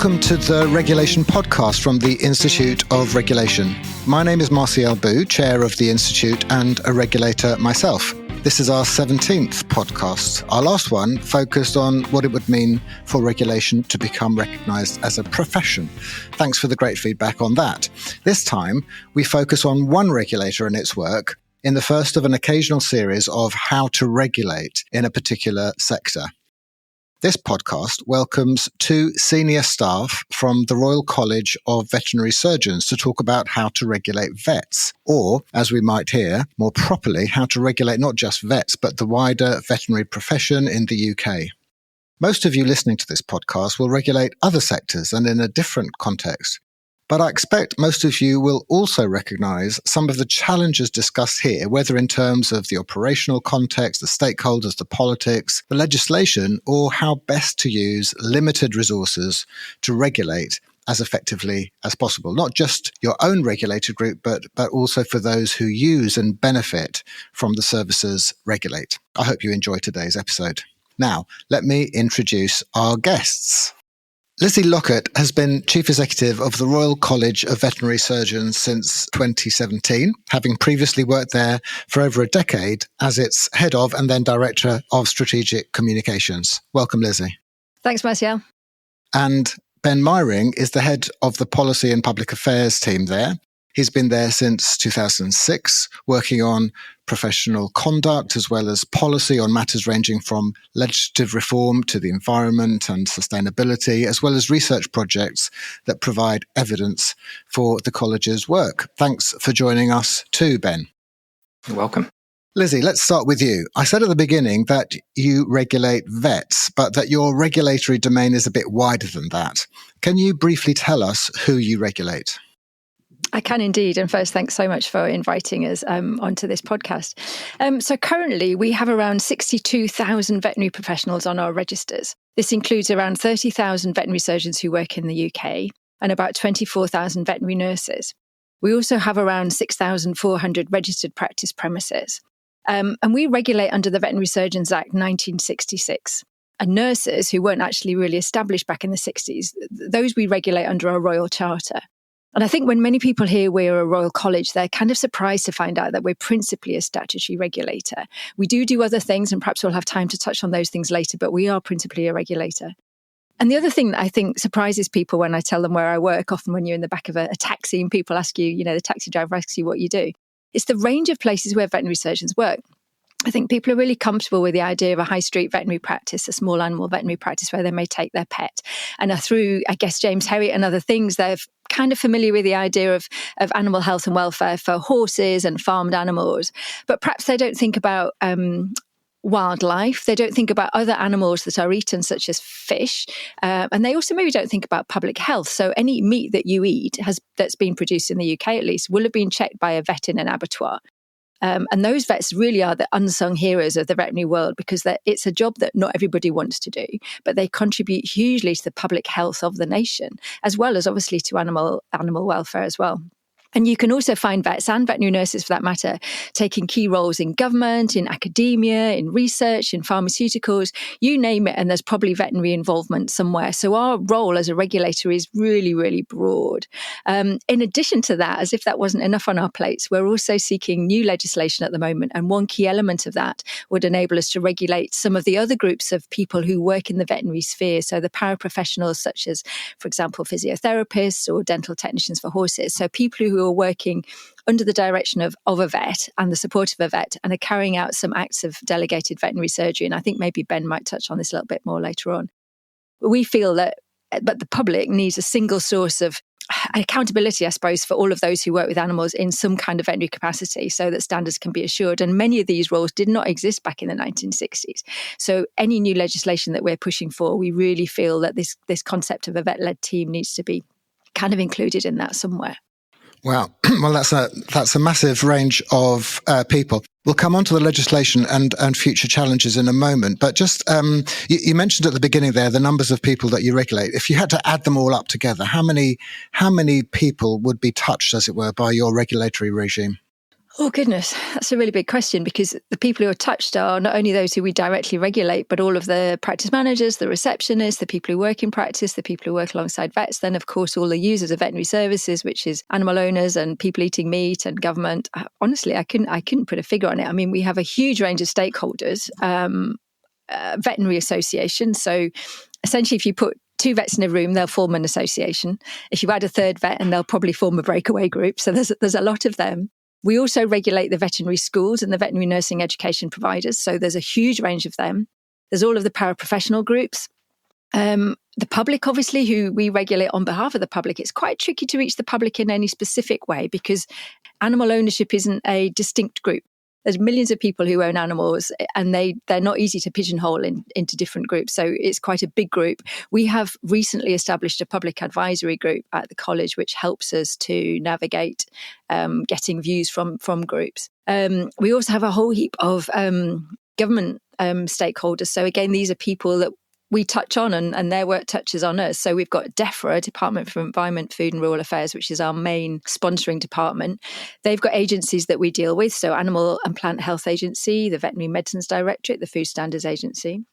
Welcome to the Regulation Podcast from the Institute of Regulation. My name is Martial Bou, Chair of the Institute and a regulator myself. This is our 17th podcast. Our last one focused on what it would mean for regulation to become recognised as a profession. Thanks for the great feedback on that. This time, we focus on one regulator and its work in the first of an occasional series of how to regulate in a particular sector. This podcast welcomes two senior staff from the Royal College of Veterinary Surgeons to talk about how to regulate vets, or, as we might hear, more properly, how to regulate not just vets, but the wider veterinary profession in the UK. Most of you listening to this podcast will regulate other sectors and in a different context. But I expect most of you will also recognise some of the challenges discussed here, whether in terms of the operational context, the stakeholders, the politics, the legislation, or how best to use limited resources to regulate as effectively as possible. Not just your own regulator group, but also for those who use and benefit from the services regulate. I hope you enjoy today's episode. Now, let me introduce our guests. Lizzie Lockett has been Chief Executive of the Royal College of Veterinary Surgeons since 2017, having previously worked there for over a decade as its Head of and then Director of Strategic Communications. Welcome, Lizzie. Thanks, Martial. And Ben Myring is the Head of the Policy and Public Affairs team there. He's been there since 2006, working on professional conduct as well as policy on matters ranging from legislative reform to the environment and sustainability, as well as research projects that provide evidence for the college's work. Thanks for joining us too, Ben. You're welcome. Lizzie, let's start with you. I said at the beginning that you regulate vets, but that your regulatory domain is a bit wider than that. Can you briefly tell us who you regulate? I can indeed. And first, thanks so much for inviting us onto this podcast. So currently, we have around 62,000 veterinary professionals on our registers. This includes around 30,000 veterinary surgeons who work in the UK and about 24,000 veterinary nurses. We also have around 6,400 registered practice premises. And we regulate under the Veterinary Surgeons Act 1966. And nurses who weren't actually really established back in the 60s, those we regulate under our Royal Charter. And I think when many people hear we're a Royal College, they're kind of surprised to find out that we're principally a statutory regulator. We do other things, and perhaps we'll have time to touch on those things later, but we are principally a regulator. And the other thing that I think surprises people when I tell them where I work, often when you're in the back of a taxi and people ask you, the taxi driver asks you what you do, it's the range of places where veterinary surgeons work. I think people are really comfortable with the idea of a high street veterinary practice, a small animal veterinary practice where they may take their pet. And through, I guess, James Herriot and other things, they're kind of familiar with the idea of animal health and welfare for horses and farmed animals. But perhaps they don't think about wildlife. They don't think about other animals that are eaten, such as fish. And they also maybe don't think about public health. So any meat that you eat that's been produced in the UK, at least, will have been checked by a vet in an abattoir. And those vets really are the unsung heroes of the veterinary world because it's a job that not everybody wants to do, but they contribute hugely to the public health of the nation, as well as obviously to animal welfare as well. And you can also find vets and veterinary nurses, for that matter, taking key roles in government, in academia, in research, in pharmaceuticals, you name it, and there's probably veterinary involvement somewhere. So our role as a regulator is really, really broad. In addition to that, as if that wasn't enough on our plates, we're also seeking new legislation at the moment. And one key element of that would enable us to regulate some of the other groups of people who work in the veterinary sphere. So the paraprofessionals, such as, for example, physiotherapists or dental technicians for horses. So people who are working under the direction of a vet and the support of a vet and are carrying out some acts of delegated veterinary surgery. And I think maybe Ben might touch on this a little bit more later on. We feel that the public needs a single source of accountability, I suppose, for all of those who work with animals in some kind of veterinary capacity so that standards can be assured. And many of these roles did not exist back in the 1960s. So any new legislation that we're pushing for, we really feel that this concept of a vet-led team needs to be kind of included in that somewhere. Wow. Well, that's a massive range of people. We'll come on to the legislation and future challenges in a moment. But just, you mentioned at the beginning there the numbers of people that you regulate. If you had to add them all up together, how many people would be touched, as it were, by your regulatory regime? Oh, goodness. That's a really big question, because the people who are touched are not only those who we directly regulate, but all of the practice managers, the receptionists, the people who work in practice, the people who work alongside vets, then, of course, all the users of veterinary services, which is animal owners and people eating meat and government. Honestly, I couldn't put a figure on it. I mean, we have a huge range of stakeholders, veterinary associations. So essentially, if you put two vets in a room, they'll form an association. If you add a third vet, and they'll probably form a breakaway group. So there's a lot of them. We also regulate the veterinary schools and the veterinary nursing education providers. So there's a huge range of them. There's all of the paraprofessional groups. The public, obviously, who we regulate on behalf of the public. It's quite tricky to reach the public in any specific way, because animal ownership isn't a distinct group. There's millions of people who own animals, and they're not easy to pigeonhole into different groups. So it's quite a big group. We have recently established a public advisory group at the college, which helps us to navigate getting views from groups. We also have a whole heap of government stakeholders. So again, these are people that we touch on, and their work touches on us. So we've got DEFRA, Department for Environment, Food and Rural Affairs, which is our main sponsoring department. They've got agencies that we deal with. So Animal and Plant Health Agency, the Veterinary Medicines Directorate, the Food Standards Agency.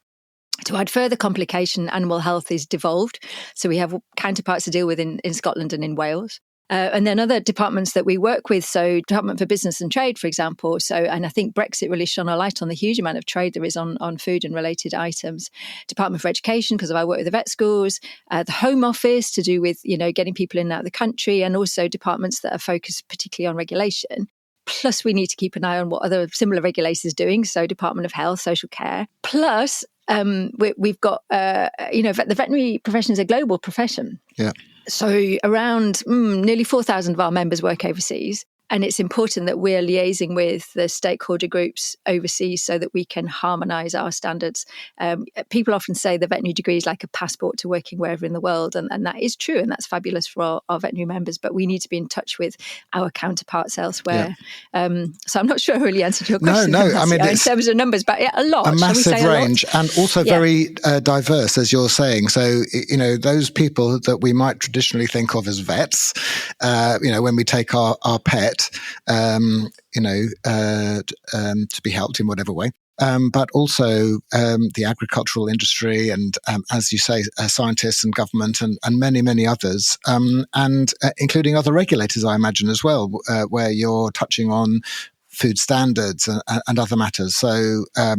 To add further complication, animal health is devolved. So we have counterparts to deal with in Scotland and in Wales. And then other departments that we work with, so Department for Business and Trade, for example. So, and I think Brexit really shone a light on the huge amount of trade there is on food and related items. Department for Education, because of our work with the vet schools. The Home Office, to do with, getting people in and out of the country, and also departments that are focused particularly on regulation. Plus, we need to keep an eye on what other similar regulators are doing. So Department of Health, Social Care. Plus, we've got, the veterinary profession is a global profession. Yeah. So around nearly 4,000 of our members work overseas. And it's important that we're liaising with the stakeholder groups overseas so that we can harmonise our standards. People often say the veterinary degree is like a passport to working wherever in the world. And that is true. And that's fabulous for our veterinary members. But we need to be in touch with our counterparts elsewhere. Yeah. So I'm not sure I really answered your question. No. I mean, in terms of numbers, but a lot. A massive range, and also very diverse, as you're saying. So, those people that we might traditionally think of as vets, when we take our pet, to be helped in whatever way. But also the agricultural industry and, as you say, scientists and government and many, many others, and including other regulators, I imagine, as well, where you're touching on food standards and other matters. So a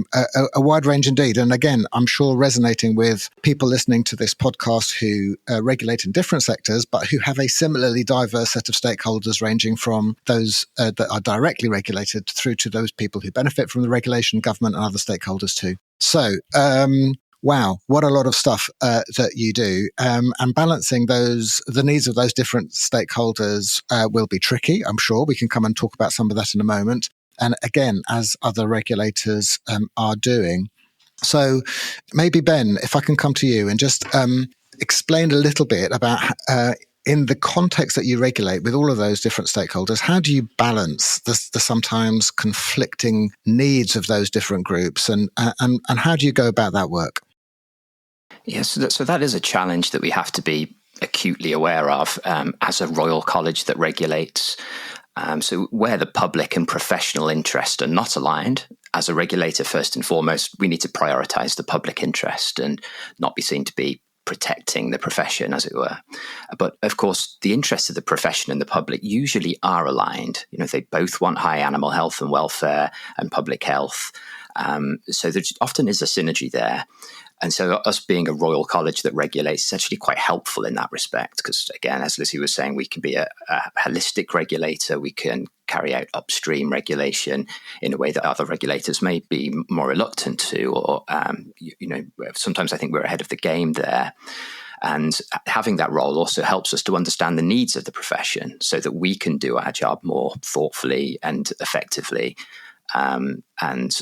wide range indeed. And again, I'm sure resonating with people listening to this podcast who regulate in different sectors, but who have a similarly diverse set of stakeholders, ranging from those that are directly regulated through to those people who benefit from the regulation, government and other stakeholders too. So, wow, what a lot of stuff that you do. And balancing the needs of those different stakeholders will be tricky, I'm sure. We can come and talk about some of that in a moment. And again, as other regulators are doing. So maybe, Ben, if I can come to you and just explain a little bit about in the context that you regulate with all of those different stakeholders, how do you balance the sometimes conflicting needs of those different groups, and how do you go about that work? Yes, so that is a challenge that we have to be acutely aware of as a Royal College that regulates. So where the public and professional interest are not aligned, as a regulator, first and foremost, we need to prioritise the public interest and not be seen to be protecting the profession, as it were. But of course, the interests of the profession and the public usually are aligned. They both want high animal health and welfare and public health. So there often is a synergy there. And so us being a Royal College that regulates is actually quite helpful in that respect, because, again, as Lizzie was saying, we can be a holistic regulator. We can carry out upstream regulation in a way that other regulators may be more reluctant to, or, sometimes I think we're ahead of the game there. And having that role also helps us to understand the needs of the profession so that we can do our job more thoughtfully and effectively. And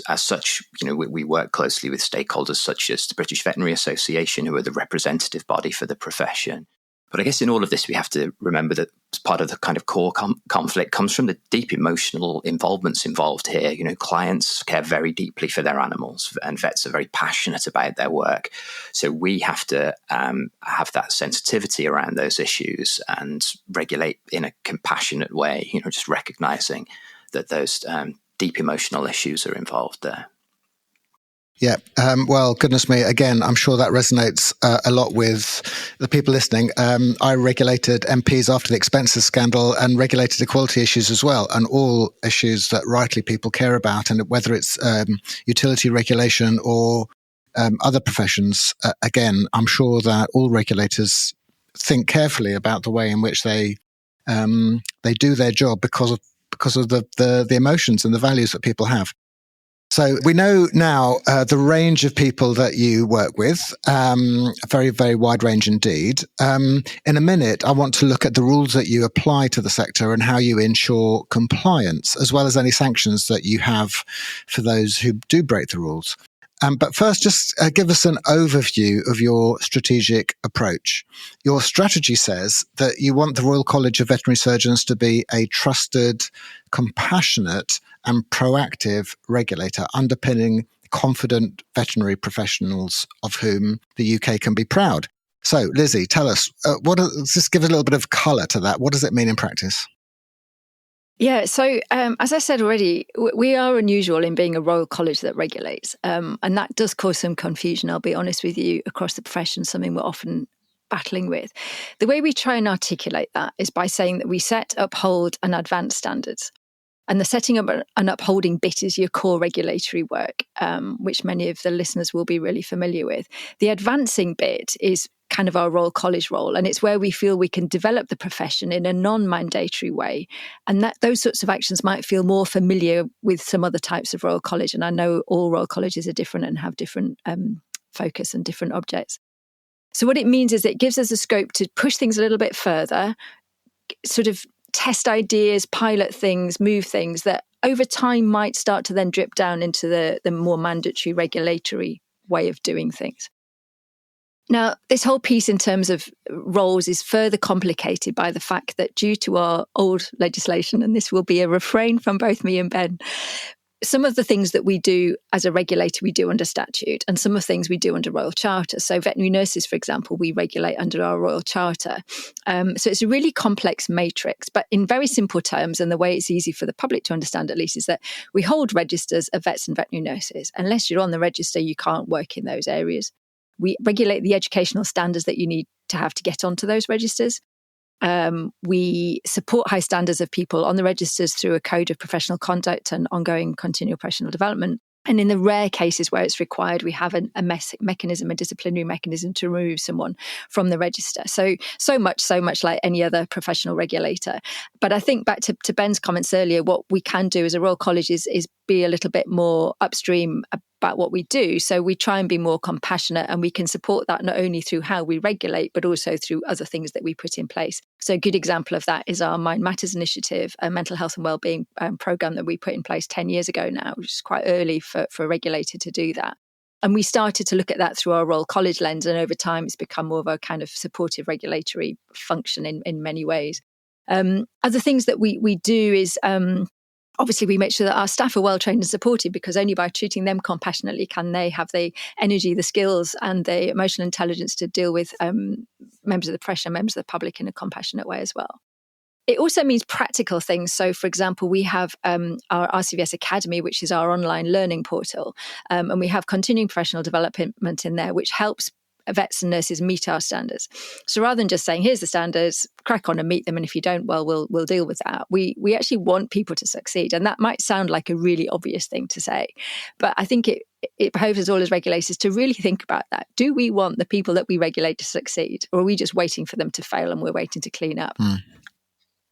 as such, we work closely with stakeholders such as the British Veterinary Association, who are the representative body for the profession. But I guess in all of this, we have to remember that part of the kind of core conflict comes from the deep emotional involvements involved here. Clients care very deeply for their animals, and vets are very passionate about their work. So we have to have that sensitivity around those issues and regulate in a compassionate way, just recognizing that those deep emotional issues are involved there. Yeah. Well, goodness me. Again, I'm sure that resonates a lot with the people listening. I regulated MPs after the expenses scandal and regulated equality issues as well, and all issues that rightly people care about. And whether it's utility regulation or other professions, again, I'm sure that all regulators think carefully about the way in which they do their job because of the emotions and the values that people have. So we know now the range of people that you work with, a very, very wide range indeed. In a minute, I want to look at the rules that you apply to the sector and how you ensure compliance, as well as any sanctions that you have for those who do break the rules. But first, just give us an overview of your strategic approach. Your strategy says that you want the Royal College of Veterinary Surgeons to be a trusted, compassionate and proactive regulator, underpinning confident veterinary professionals of whom the UK can be proud. So, Lizzie, tell us, just give us a little bit of colour to that. What does it mean in practice? Yeah, so as I said already, we are unusual in being a Royal College that regulates, and that does cause some confusion, I'll be honest with you, across the profession, something we're often battling with. The way we try and articulate that is by saying that we set, uphold and advance standards. And the setting up and upholding bit is your core regulatory work, which many of the listeners will be really familiar with. The advancing bit is kind of our Royal College role, and it's where we feel we can develop the profession in a non-mandatory way. And that those sorts of actions might feel more familiar with some other types of Royal College. And I know all Royal Colleges are different and have different focus and different objects. So what it means is it gives us a scope to push things a little bit further, sort of test ideas, pilot things, move things that over time might start to then drip down into the more mandatory regulatory way of doing things. Now, this whole piece in terms of roles is further complicated by the fact that due to our old legislation, and this will be a refrain from both me and Ben, some of the things that we do as a regulator, we do under statute, and some of the things we do under Royal Charter. So veterinary nurses, for example, we regulate under our Royal Charter. So it's a really complex matrix, but in very simple terms, and the way it's easy for the public to understand at least, is that we hold registers of vets and veterinary nurses. Unless you're on the register, you can't work in those areas. We regulate the educational standards that you need to have to get onto those registers. We support high standards of people on the registers through a code of professional conduct and ongoing continual professional development. And in the rare cases where it's required, we have a mechanism, a disciplinary mechanism to remove someone from the register. So much like any other professional regulator. But I think back to Ben's comments earlier, what we can do as a Royal College is be a little bit more upstream about what we do. So we try and be more compassionate, and we can support that not only through how we regulate, but also through other things that we put in place. So a good example of that is our Mind Matters initiative, a mental health and wellbeing program that we put in place 10 years ago now, which is quite early for a regulator to do that. And we started to look at that through our Royal College lens, and over time it's become more of a kind of supportive regulatory function in many ways. Other things that we do is obviously we make sure that our staff are well trained and supported, because only by treating them compassionately can they have the energy, the skills and the emotional intelligence to deal with members of the profession, members of the public in a compassionate way as well. It also means practical things. So, for example, we have our RCVS Academy, which is our online learning portal, and we have continuing professional development in there, which helps vets and nurses meet our standards. So rather than just saying, here's the standards, crack on and meet them, and if you don't, well, we'll deal with that. We actually want people to succeed. And that might sound like a really obvious thing to say, but I think it behoves us all as regulators to really think about that. Do we want the people that we regulate to succeed, or are we just waiting for them to fail and we're waiting to clean up?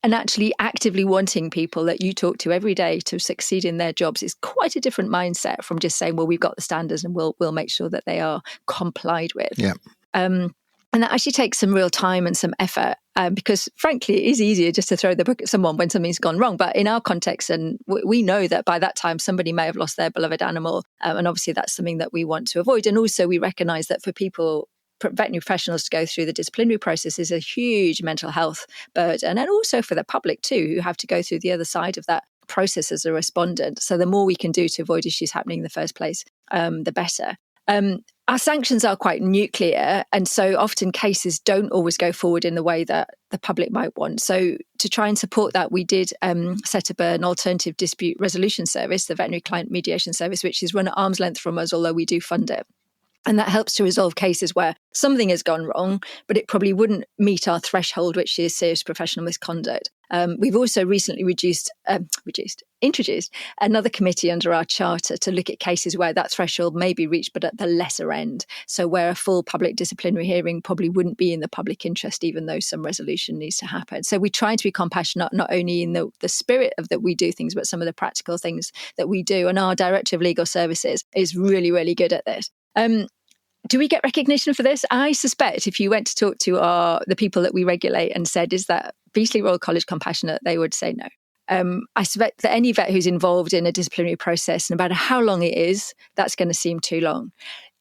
And actually actively wanting people that you talk to every day to succeed in their jobs is quite a different mindset from just saying, well, we've got the standards and we'll make sure that they are complied with. Yeah. And that actually takes some real time and some effort, because frankly, it is easier just to throw the book at someone when something's gone wrong. But in our context, and we know that by that time, somebody may have lost their beloved animal. And obviously that's something that we want to avoid. And also we recognise that for veterinary professionals to go through the disciplinary process is a huge mental health burden, and also for the public too, who have to go through the other side of that process as a respondent. So the more we can do to avoid issues happening in the first place, the better. Our sanctions are quite nuclear, and so often cases don't always go forward in the way that the public might want. So to try and support that, we did set up an alternative dispute resolution service, the Veterinary Client Mediation Service, which is run at arm's length from us, although we do fund it. And that helps to resolve cases where something has gone wrong, but it probably wouldn't meet our threshold, which is serious professional misconduct. We've also recently introduced another committee under our charter to look at cases where that threshold may be reached, but at the lesser end. So where a full public disciplinary hearing probably wouldn't be in the public interest, even though some resolution needs to happen. So we try to be compassionate, not only in the spirit of that we do things, but some of the practical things that we do. And our Director of Legal Services is really, really good at this. Do we get recognition for this? I suspect if you went to talk to the people that we regulate and said, is that Beasley Royal College compassionate, they would say no. I suspect that any vet who's involved in a disciplinary process, no matter how long it is, that's going to seem too long.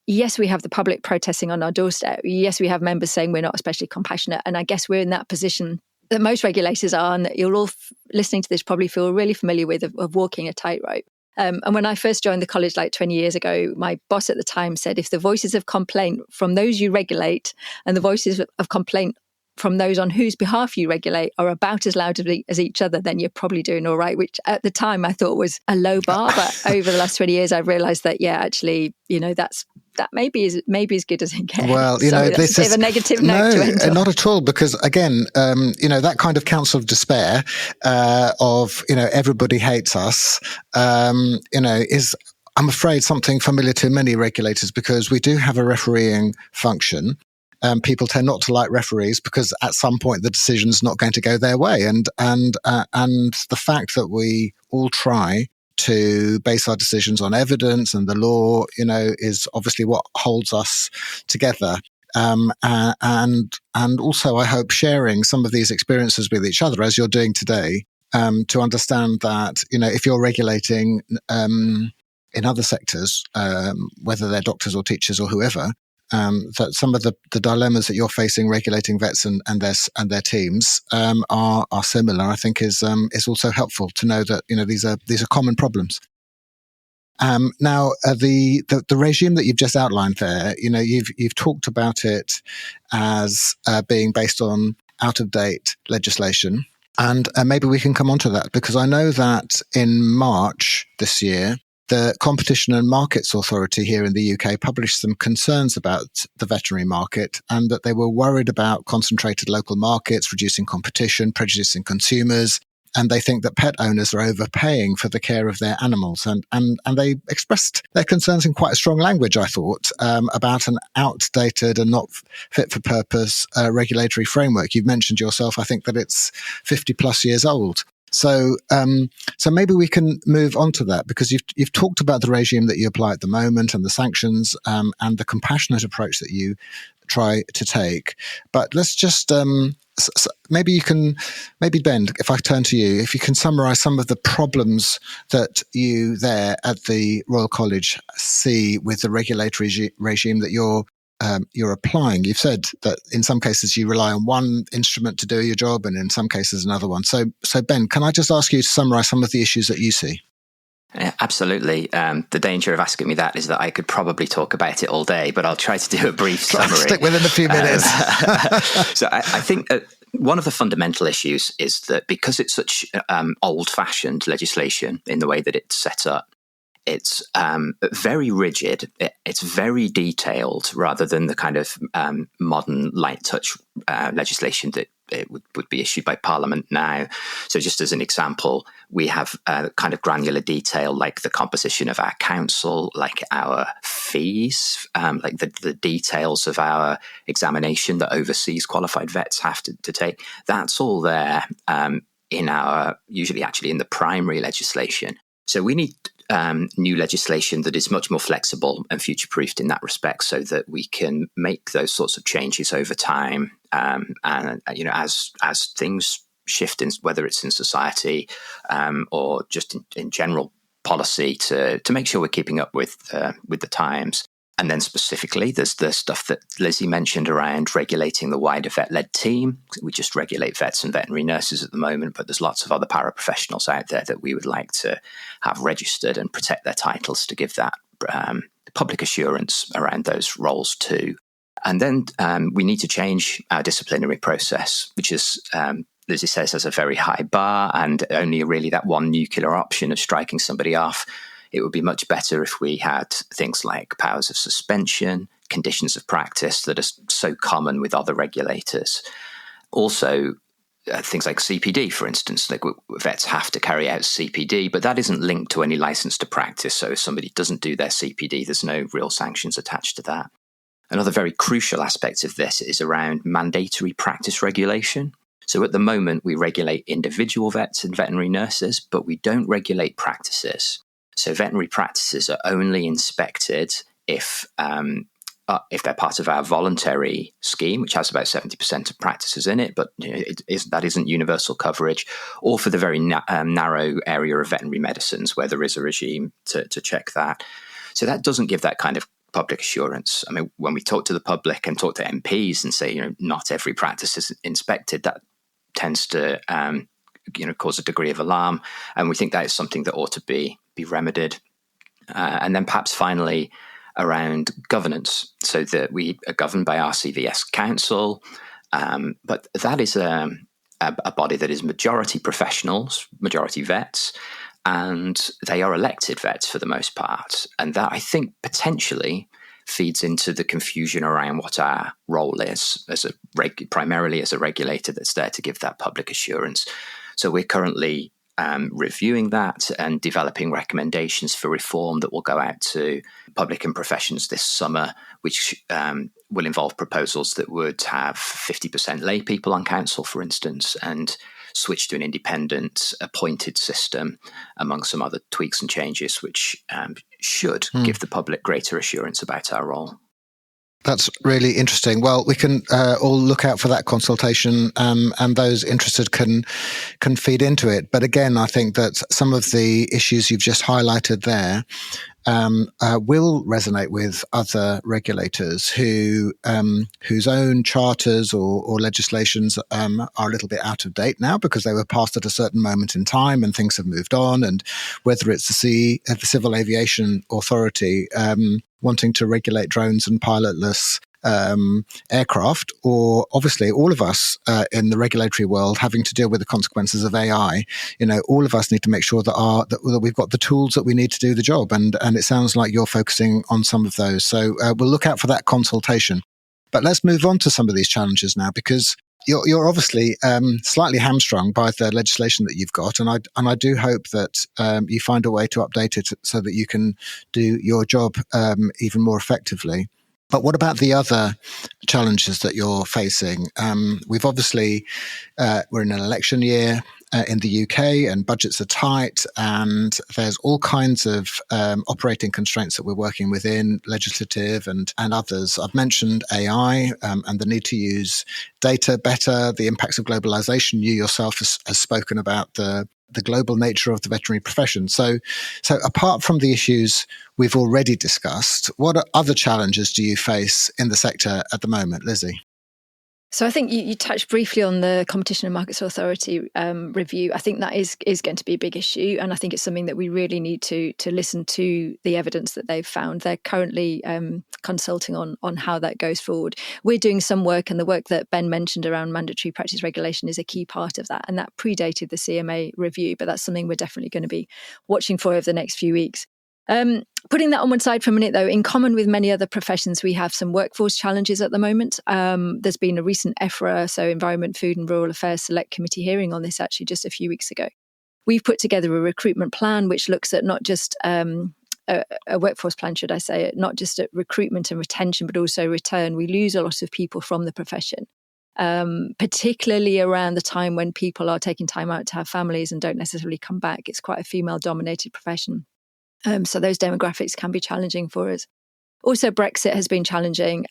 Yes, we have the public protesting on our doorstep. Yes, we have members saying we're not especially compassionate. And I guess we're in that position that most regulators are, and that you're all listening to this probably feel really familiar with, of walking a tightrope. And when I first joined the college like 20 years ago, my boss at the time said, if the voices of complaint from those you regulate and the voices of complaint from those on whose behalf you regulate are about as loud as each other, then you're probably doing all right, which at the time I thought was a low bar. But over the last 20 years, I've realized that, actually, that maybe is as good as it gets. Well, this is a negative note to end on. Not at all, because again, that kind of counsel of despair of everybody hates us, is, I'm afraid, something familiar to many regulators, because we do have a refereeing function. People tend not to like referees because at some point the decision's not going to go their way, and the fact that we all try to base our decisions on evidence and the law, is obviously what holds us together. And also, I hope, sharing some of these experiences with each other, as you're doing today, to understand that, if you're regulating in other sectors, whether they're doctors or teachers or whoever, that some of the dilemmas that you're facing regulating vets and their teams are similar, I think is also helpful to know that these are common problems. Now, the regime that you've just outlined there, you've talked about it as being based on out of date legislation, and maybe we can come on to that, because I know that in March this year, the Competition and Markets Authority here in the UK published some concerns about the veterinary market, and that they were worried about concentrated local markets, reducing competition, prejudicing consumers, and they think that pet owners are overpaying for the care of their animals. And they expressed their concerns in quite a strong language, I thought, about an outdated and not fit for purpose regulatory framework. You've mentioned yourself, I think, that it's 50 plus years old. So maybe we can move on to that, because you've talked about the regime that you apply at the moment and the sanctions and the compassionate approach that you try to take. But let's just maybe Ben, if I turn to you, if you can summarise some of the problems that you there at the Royal College see with the regulatory regime that you're applying. You've said that in some cases you rely on one instrument to do your job, and in some cases another one. So Ben, can I just ask you to summarise some of the issues that you see? Yeah, absolutely. The danger of asking me that is that I could probably talk about it all day, but I'll try to do a brief summary. Stick within a few minutes. So I think one of the fundamental issues is that because it's such old-fashioned legislation in the way that it's set up, it's very rigid. It's very detailed, rather than the kind of modern light touch legislation that it would be issued by Parliament now. So just as an example, we have kind of granular detail, like the composition of our council, like our fees, like the details of our examination that overseas qualified vets have to take. That's all there in our, usually actually in the primary legislation. So we need new legislation that is much more flexible and future-proofed in that respect, so that we can make those sorts of changes over time, and as things shift, whether it's in society or just in general policy, to make sure we're keeping up with the times. And then specifically, there's the stuff that Lizzie mentioned around regulating the wider vet-led team. We just regulate vets and veterinary nurses at the moment, but there's lots of other paraprofessionals out there that we would like to have registered and protect their titles to give that public assurance around those roles too. And then we need to change our disciplinary process, which is, Lizzie says, has a very high bar and only really that one nuclear option of striking somebody off. It would be much better if we had things like powers of suspension, conditions of practice that are so common with other regulators. Also, things like CPD, for instance, like vets have to carry out CPD, but that isn't linked to any license to practice. So if somebody doesn't do their CPD, there's no real sanctions attached to that. Another very crucial aspect of this is around mandatory practice regulation. So at the moment, we regulate individual vets and veterinary nurses, but we don't regulate practices. So veterinary practices are only inspected if they're part of our voluntary scheme, which has about 70% of practices in it, but that isn't universal coverage, or for the very narrow area of veterinary medicines where there is a regime to check that. So that doesn't give that kind of public assurance. I mean, when we talk to the public and talk to MPs and say, not every practice is inspected, that tends to cause a degree of alarm, and we think that is something that ought to be remedied. And then perhaps finally, around governance, so that we are governed by RCVS Council, but that is a body that is majority professionals, majority vets, and they are elected vets for the most part. And that, I think, potentially feeds into the confusion around what our role is primarily as a regulator that's there to give that public assurance. So we're currently reviewing that and developing recommendations for reform that will go out to public and professions this summer, which will involve proposals that would have 50% lay people on council, for instance, and switch to an independent appointed system, among some other tweaks and changes, which should give the public greater assurance about our role. That's really interesting. Well, we can all look out for that consultation, and those interested can feed into it. But again, I think that some of the issues you've just highlighted there will resonate with other regulators whose own charters or legislations are a little bit out of date now because they were passed at a certain moment in time and things have moved on. And whether it's the Civil Aviation Authority wanting to regulate drones and pilotless aircraft, or obviously all of us in the regulatory world having to deal with the consequences of AI, all of us need to make sure that we've got the tools that we need to do the job. And it sounds like you're focusing on some of those. So we'll look out for that consultation. But let's move on to some of these challenges now, because you're obviously slightly hamstrung by the legislation that you've got, and I do hope that you find a way to update it so that you can do your job even more effectively. But what about the other challenges that you're facing? We've obviously, we're in an election year in the UK and budgets are tight, and there's all kinds of operating constraints that we're working within, legislative and others. I've mentioned AI and the need to use data better, the impacts of globalization. You yourself has spoken about the global nature of the veterinary profession. So apart from the issues we've already discussed, what other challenges do you face in the sector at the moment, Lizzie? So I think you touched briefly on the Competition and Markets Authority review. I think that is going to be a big issue, and I think it's something that we really need to listen to the evidence that they've found. They're currently consulting on how that goes forward. We're doing some work, and the work that Ben mentioned around mandatory practice regulation is a key part of that, and that predated the CMA review, but that's something we're definitely going to be watching for over the next few weeks. Putting that on one side for a minute, though, in common with many other professions, we have some workforce challenges at the moment. There's been a recent EFRA, so Environment, Food and Rural Affairs Select Committee hearing on this actually just a few weeks ago. We've put together a recruitment plan which looks at not just a workforce plan, should I say, not just at recruitment and retention, but also return. We lose a lot of people from the profession, particularly around the time when people are taking time out to have families and don't necessarily come back. It's quite a female-dominated profession. So those demographics can be challenging for us. Also, Brexit has been challenging.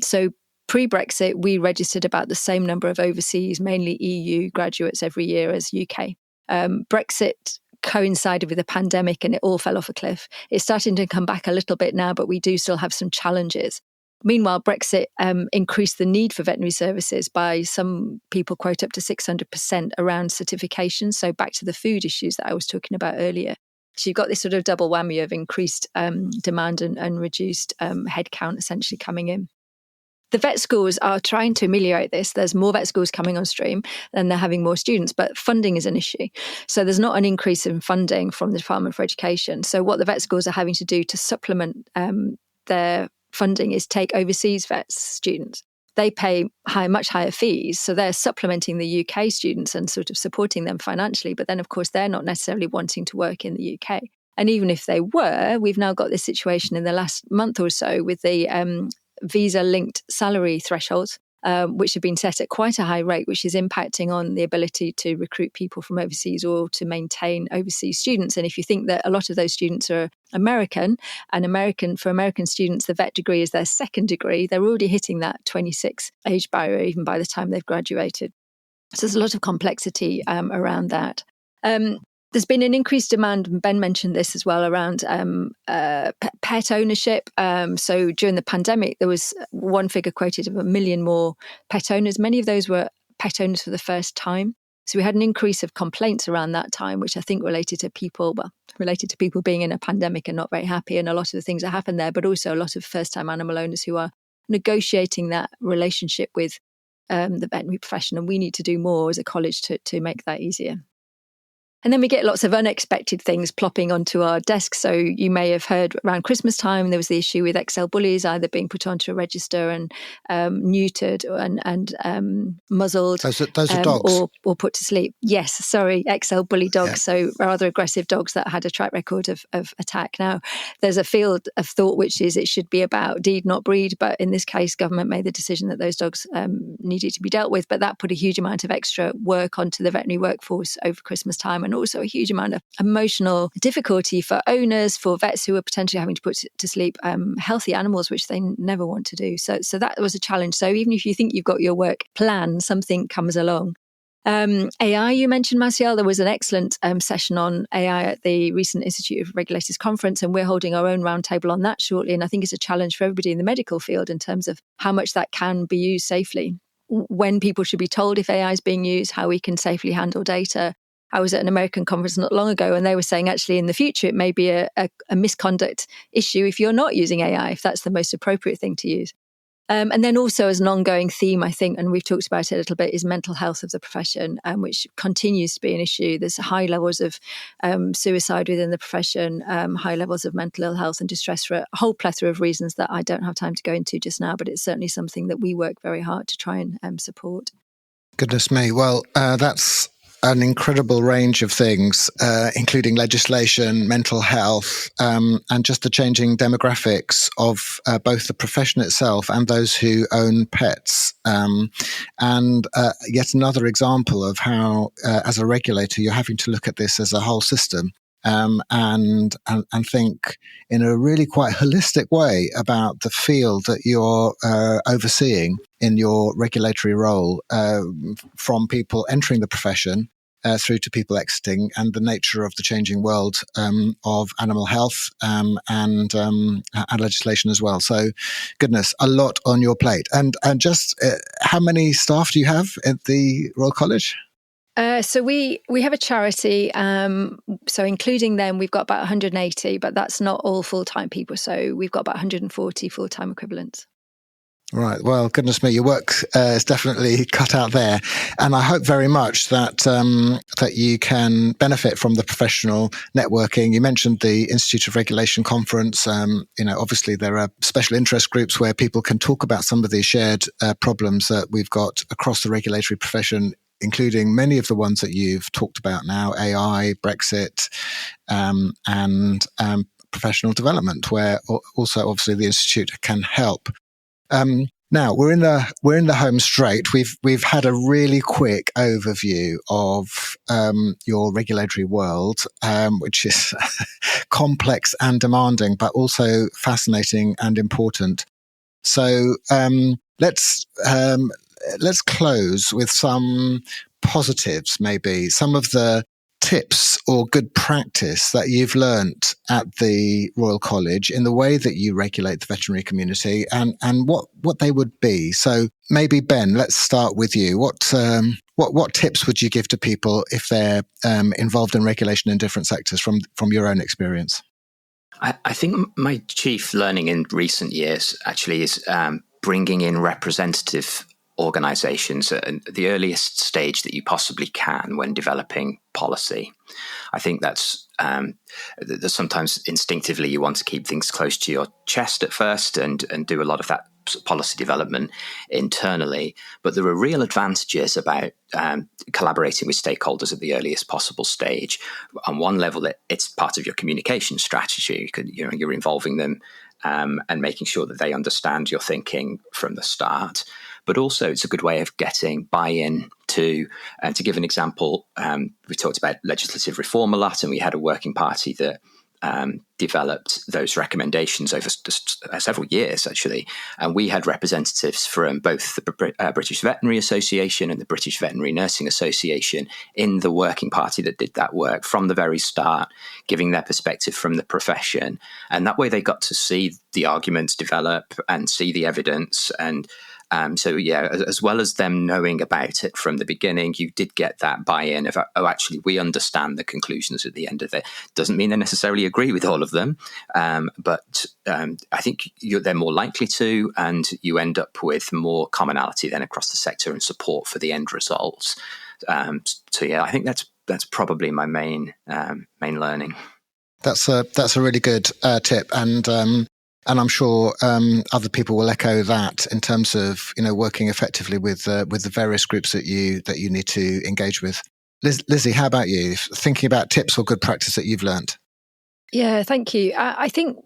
So pre-Brexit, we registered about the same number of overseas, mainly EU graduates every year as UK. Brexit coincided with the pandemic and it all fell off a cliff. It's starting to come back a little bit now, but we do still have some challenges. Meanwhile, Brexit increased the need for veterinary services by, some people quote, up to 600% around certification. So back to the food issues that I was talking about earlier. So you've got this sort of double whammy of increased demand and reduced headcount essentially coming in. The vet schools are trying to ameliorate this. There's more vet schools coming on stream and they're having more students, but funding is an issue. So there's not an increase in funding from the Department for Education. So what the vet schools are having to do to supplement their funding is take overseas vet students. They pay much higher fees. So they're supplementing the UK students and sort of supporting them financially. But then, of course, they're not necessarily wanting to work in the UK. And even if they were, we've now got this situation in the last month or so with the visa-linked salary thresholds, which have been set at quite a high rate, which is impacting on the ability to recruit people from overseas or to maintain overseas students. And if you think that a lot of those students are American, and for American students, the vet degree is their second degree, they're already hitting that 26 age barrier even by the time they've graduated. So there's a lot of complexity around that. There's been an increased demand, and Ben mentioned this as well, around pet ownership. So during the pandemic, there was one figure quoted of 1 million more pet owners. Many of those were pet owners for the first time. So we had an increase of complaints around that time, which I think related to people being in a pandemic and not very happy. And a lot of the things that happened there, but also a lot of first-time animal owners who are negotiating that relationship with the veterinary profession. And we need to do more as a college to make that easier. And then we get lots of unexpected things plopping onto our desks. So you may have heard around Christmas time, there was the issue with XL bullies either being put onto a register and neutered and muzzled. Those are dogs. Or put to sleep. Yes, sorry, XL bully dogs. Yeah. So rather aggressive dogs that had a track record of attack. Now, there's a field of thought which is it should be about deed, not breed. But in this case, government made the decision that those dogs needed to be dealt with. But that put a huge amount of extra work onto the veterinary workforce over Christmas time, and also a huge amount of emotional difficulty for owners, for vets who are potentially having to put to sleep healthy animals, which they never want to do. So that was a challenge. So even if you think you've got your work planned, something comes along. AI, you mentioned, Marcial. There was an excellent session on AI at the recent Institute of Regulators conference, and we're holding our own roundtable on that shortly. And I think it's a challenge for everybody in the medical field in terms of how much that can be used safely, when people should be told if AI is being used, how we can safely handle data. I was at an American conference not long ago, and they were saying actually in the future it may be a misconduct issue if you're not using AI, if that's the most appropriate thing to use. And then also as an ongoing theme, I think, and we've talked about it a little bit, is mental health of the profession, which continues to be an issue. There's high levels of suicide within the profession, high levels of mental ill health and distress for a whole plethora of reasons that I don't have time to go into just now, but it's certainly something that we work very hard to try and support. Goodness me. Well, that's an incredible range of things, including legislation, mental health, and just the changing demographics of both the profession itself and those who own pets. And yet another example of how, as a regulator, you're having to look at this as a whole system. And think in a really quite holistic way about the field that you're overseeing in your regulatory role, from people entering the profession through to people exiting, and the nature of the changing world of animal health and legislation as well. So, goodness, a lot on your plate. And just how many staff do you have at the Royal College? So we have a charity, so including them, we've got about 180, but that's not all full-time people. So we've got about 140 full-time equivalents. Right. Well, goodness me, your work is definitely cut out there. And I hope very much that that you can benefit from the professional networking. You mentioned the Institute of Regulation conference. Obviously there are special interest groups where people can talk about some of these shared problems that we've got across the regulatory profession, including many of the ones that you've talked about now, AI, Brexit, and professional development, where also obviously the Institute can help. Now we're in the home straight. We've had a really quick overview of your regulatory world, which is complex and demanding, but also fascinating and important. So let's close with some positives, maybe some of the tips or good practice that you've learnt at the Royal College in the way that you regulate the veterinary community, and what they would be? So maybe Ben, let's start with you. What tips would you give to people if they're involved in regulation in different sectors from your own experience? I think my chief learning in recent years actually is bringing in representative organisations at the earliest stage that you possibly can when developing policy. I think that's sometimes instinctively you want to keep things close to your chest at first and do a lot of that policy development internally. But there are real advantages about collaborating with stakeholders at the earliest possible stage. On one level, it's part of your communication strategy. You're involving them and making sure that they understand your thinking from the start. But also it's a good way of getting buy-in to give an example, we talked about legislative reform a lot, and we had a working party that developed those recommendations over several years, actually. And we had representatives from both the British Veterinary Association and the British Veterinary Nursing Association in the working party that did that work from the very start, giving their perspective from the profession. And that way they got to see the arguments develop and see the evidence. And as well as them knowing about it from the beginning, you did get that buy-in of, actually, we understand the conclusions at the end of it. Doesn't mean they necessarily agree with all of them, but I think they're more likely to, and you end up with more commonality then across the sector and support for the end results. I think that's probably my main learning. That's a really good tip, and I'm sure other people will echo that in terms of working effectively with the various groups that you need to engage with. Lizzie, how about you? Thinking about tips or good practice that you've learned. Yeah, thank you. I think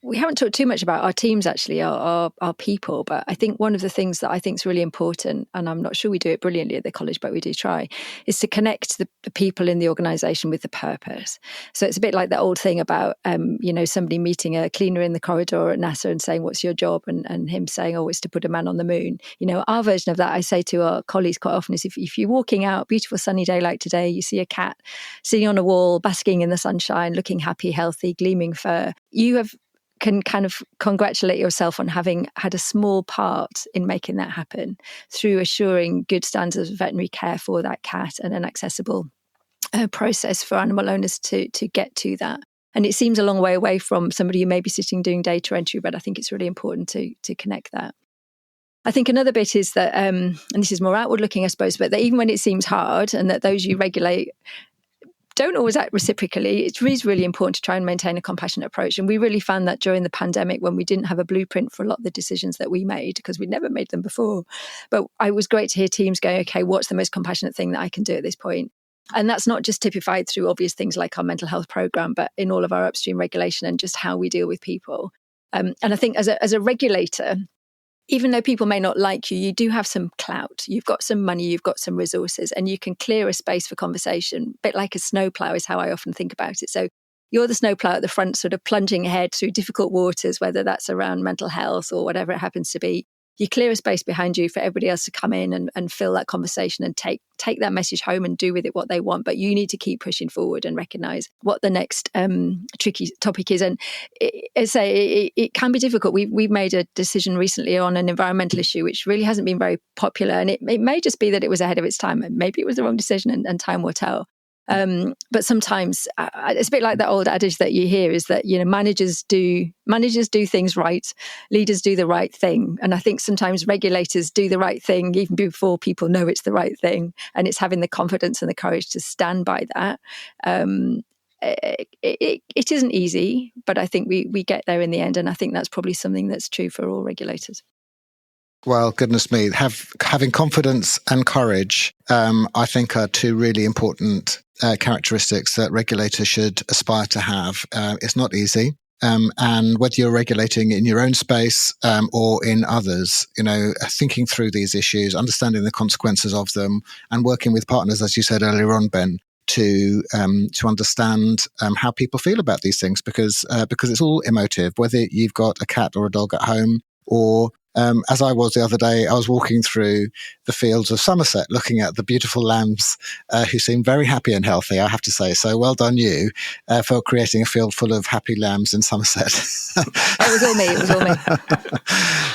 we haven't talked too much about our teams, actually, our people, but I think one of the things that I think is really important, and I'm not sure we do it brilliantly at the college, but we do try, is to connect the people in the organisation with the purpose. So it's a bit like the old thing about, somebody meeting a cleaner in the corridor at NASA and saying, what's your job? And him saying, oh, it's to put a man on the moon. Our version of that, I say to our colleagues quite often, is if you're walking out, beautiful sunny day like today, you see a cat sitting on a wall, basking in the sunshine, looking happy, healthy, gleaming fur, you can kind of congratulate yourself on having had a small part in making that happen through assuring good standards of veterinary care for that cat and an accessible process for animal owners to get to that. And it seems a long way away from somebody who may be sitting doing data entry, but I think it's really important to connect that. I think another bit is that, and this is more outward looking, I suppose, but that even when it seems hard and that those you regulate don't always act reciprocally, it is really important to try and maintain a compassionate approach. And we really found that during the pandemic, when we didn't have a blueprint for a lot of the decisions that we made, because we'd never made them before. But it was great to hear teams going, okay, what's the most compassionate thing that I can do at this point? And that's not just typified through obvious things like our mental health program, but in all of our upstream regulation and just how we deal with people. And I think as a regulator, even though people may not like you, you do have some clout. You've got some money, you've got some resources, and you can clear a space for conversation. A bit like a snowplow is how I often think about it. So you're the snowplow at the front, sort of plunging ahead through difficult waters, whether that's around mental health or whatever it happens to be. You clear a space behind you for everybody else to come in and fill that conversation and take that message home and do with it what they want. But you need to keep pushing forward and recognise what the next tricky topic is. And it can be difficult. We've made a decision recently on an environmental issue which really hasn't been very popular. And it may just be that it was ahead of its time. And maybe it was the wrong decision and time will tell. But sometimes it's a bit like that old adage that you hear is that, managers do things right, leaders do the right thing. And I think sometimes regulators do the right thing even before people know it's the right thing. And it's having the confidence and the courage to stand by that. It isn't easy, but I think we get there in the end. And I think that's probably something that's true for all regulators. Well, goodness me, having confidence and courage, I think are two really important characteristics that regulators should aspire to have. It's not easy. And whether you're regulating in your own space or in others, thinking through these issues, understanding the consequences of them, and working with partners, as you said earlier on, Ben, to understand how people feel about these things, because it's all emotive, whether you've got a cat or a dog at home, or as I was the other day, I was walking through the fields of Somerset, looking at the beautiful lambs who seem very happy and healthy, I have to say. So well done you for creating a field full of happy lambs in Somerset. It was all me.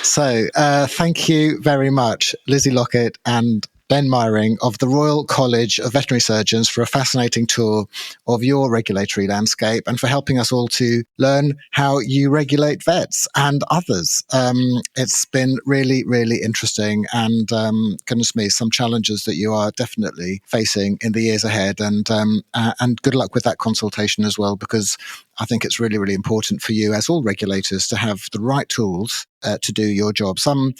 So thank you very much, Lizzie Lockett and Ben Myring of the Royal College of Veterinary Surgeons, for a fascinating tour of your regulatory landscape and for helping us all to learn how you regulate vets and others. It's been really, really interesting, and goodness me, some challenges that you are definitely facing in the years ahead, and good luck with that consultation as well, because I think it's really, really important for you, as all regulators, to have the right tools to do your job. Some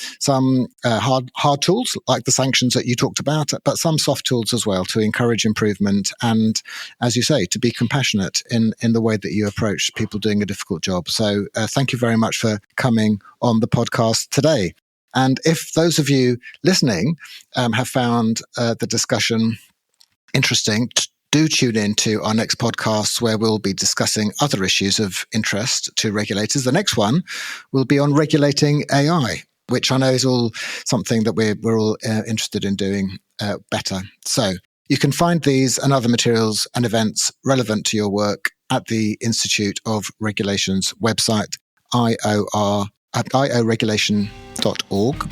hard tools, like the sanctions that you talked about, but some soft tools as well to encourage improvement and, as you say, to be compassionate in the way that you approach people doing a difficult job. So thank you very much for coming on the podcast today. And if those of you listening have found the discussion interesting, do tune in to our next podcast, where we'll be discussing other issues of interest to regulators. The next one will be on regulating AI, which I know is all something that we're all interested in doing better. So you can find these and other materials and events relevant to your work at the Institute of Regulation's website, ioregulation.org.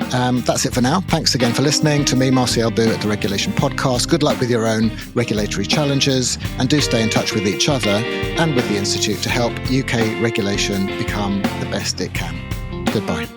That's it for now. Thanks again for listening to me, Marcel Boo, at the Regulation Podcast. Good luck with your own regulatory challenges, and do stay in touch with each other and with the Institute to help UK regulation become the best it can. Goodbye.